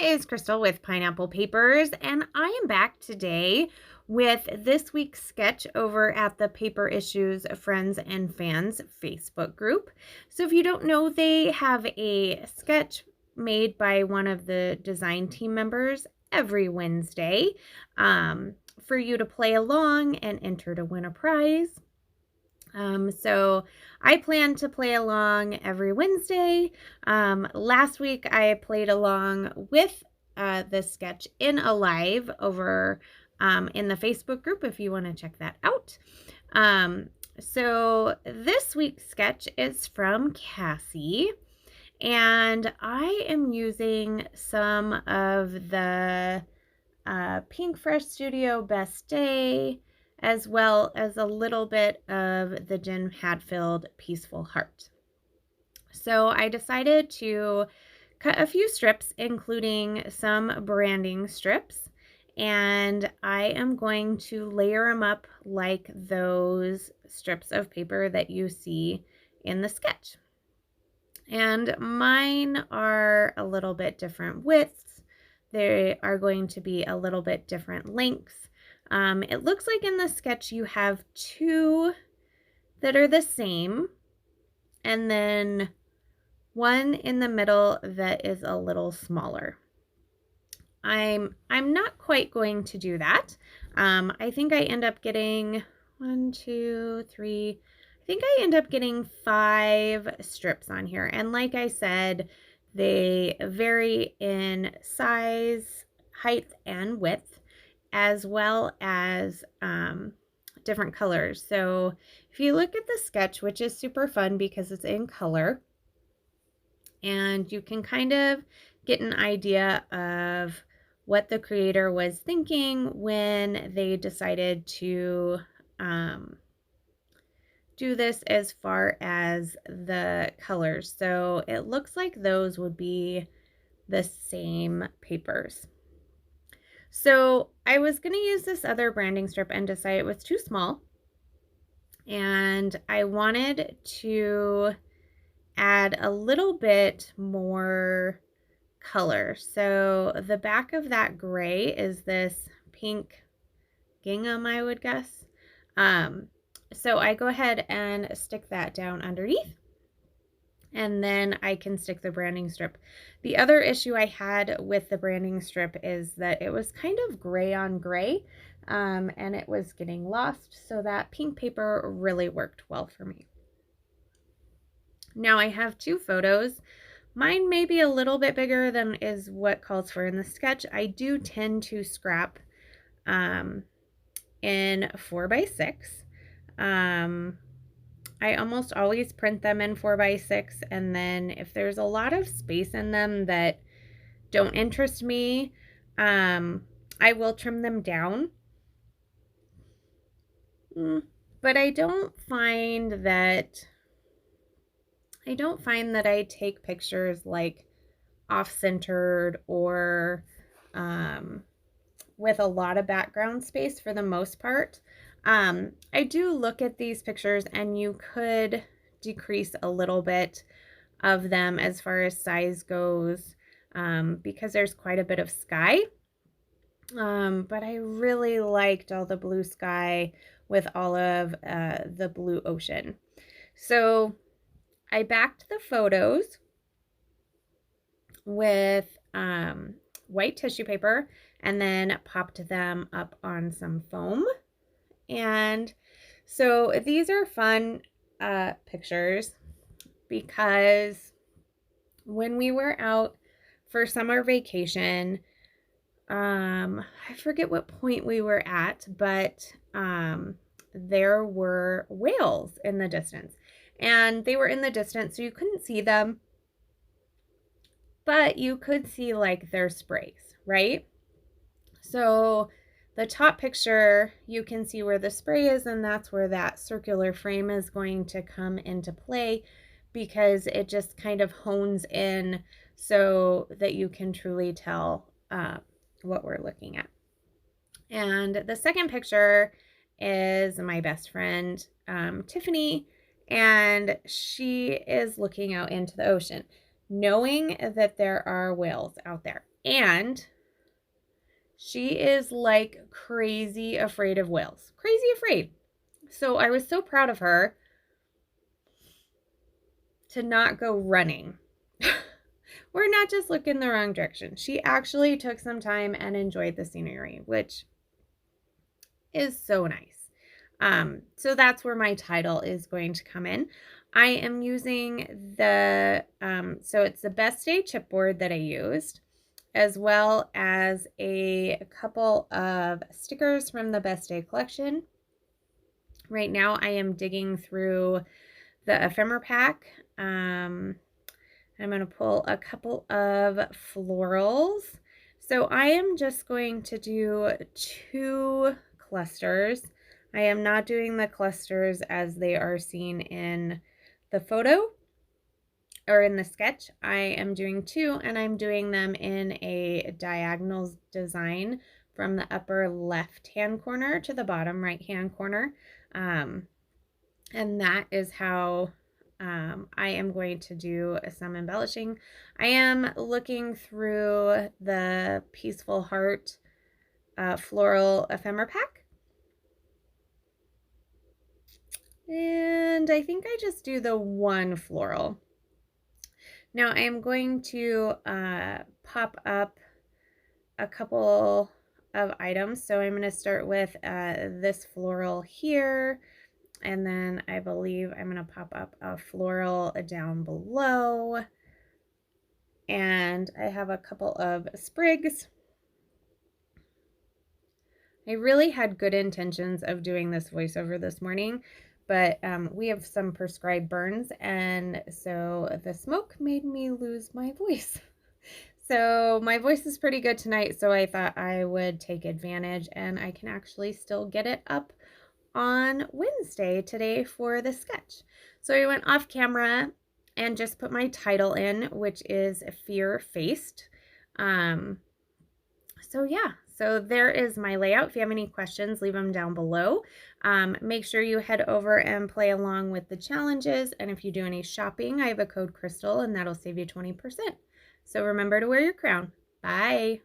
is Crystal with Pineapple Papers, and I am back today with this week's sketch over at the Paper Issues Friends and Fans Facebook group. So if you don't know, they have a sketch made by one of the design team members every Wednesday for you to play along and enter to win a prize. So I plan to play along every Wednesday. Last week I played along with this sketch in a live over in the Facebook group if you want to check that out. So this week's sketch is from Cassie, and I am using some of the Pink Fresh Studio Best Day, as well as a little bit of the Jen Hadfield Peaceful Heart. So I decided to cut a few strips, including some branding strips, and I am going to layer them up like those strips of paper that you see in the sketch. And mine are a little bit different widths. They are going to be a little bit different lengths. It looks like in the sketch you have two that are the same, and then one in the middle that is a little smaller. I'm not quite going to do that. I think I end up getting 1, 2, 3. I think I end up getting 5 strips on here, and like I said, they vary in size, height, and width, as well as different colors. So if you look at the sketch, which is super fun because it's in color, and you can kind of get an idea of what the creator was thinking when they decided to do this as far as the colors. So it looks like those would be the same papers. So I was going to use this other branding strip and decided it was too small, and I wanted to add a little bit more color. So the back of that gray is this pink gingham, I would guess. So I go ahead and stick that down underneath, and then I can stick the branding strip. The other issue I had with the branding strip is that it was kind of gray on gray, and it was getting lost, so that pink paper really worked well for me. Now I have 2 photos. Mine may be a little bit bigger than is what calls for in the sketch. I do tend to scrap in 4x6. I almost always print them in 4x6, and then if there's a lot of space in them that don't interest me, I will trim them down. But I don't find that I take pictures like off-centered or with a lot of background space for the most part. I do look at these pictures, and you could decrease a little bit of them as far as size goes, because there's quite a bit of sky. But I really liked all the blue sky with all of the blue ocean. So I backed the photos with white tissue paper and then popped them up on some foam. And so these are fun pictures because when we were out for summer vacation, I forget what point we were at, but there were whales in the distance. And they were in the distance, so you couldn't see them, but you could see like their sprays, right? So the top picture, you can see where the spray is, and that's where that circular frame is going to come into play, because it just kind of hones in so that you can truly tell what we're looking at. And the second picture is my best friend, Tiffany, and she is looking out into the ocean, knowing that there are whales out there. And she is like crazy afraid of whales. Crazy afraid. So I was so proud of her to not go running. Or not just look in the wrong direction. She actually took some time and enjoyed the scenery, which is so nice. So that's where my title is going to come in. I am using so it's the Best Day chipboard that I used, as well as a couple of stickers from the Best Day collection. Right now I am digging through the ephemera pack. I'm going to pull a couple of florals. So I am just going to do 2 clusters. I am not doing the clusters as they are seen in the photo or in the sketch. I am doing 2, and I'm doing them in a diagonal design from the upper left-hand corner to the bottom right-hand corner. And that is how I am going to do some embellishing. I am looking through the Peaceful Heart floral ephemera pack. And I think I just do the 1 floral. Now I am going to pop up a couple of items. So I'm going to start with this floral here. And then I believe I'm going to pop up a floral down below. And I have a couple of sprigs. I really had good intentions of doing this voiceover this morning, but we have some prescribed burns, and so the smoke made me lose my voice. So my voice is pretty good tonight, so I thought I would take advantage, and I can actually still get it up on Wednesday today for the sketch. So I went off camera and just put my title in, which is Fear Faced. So yeah, so there is my layout. If you have any questions, leave them down below. Make sure you head over and play along with the challenges. And if you do any shopping, I have a code Crystal, and that'll save you 20%. So remember to wear your crown. Bye.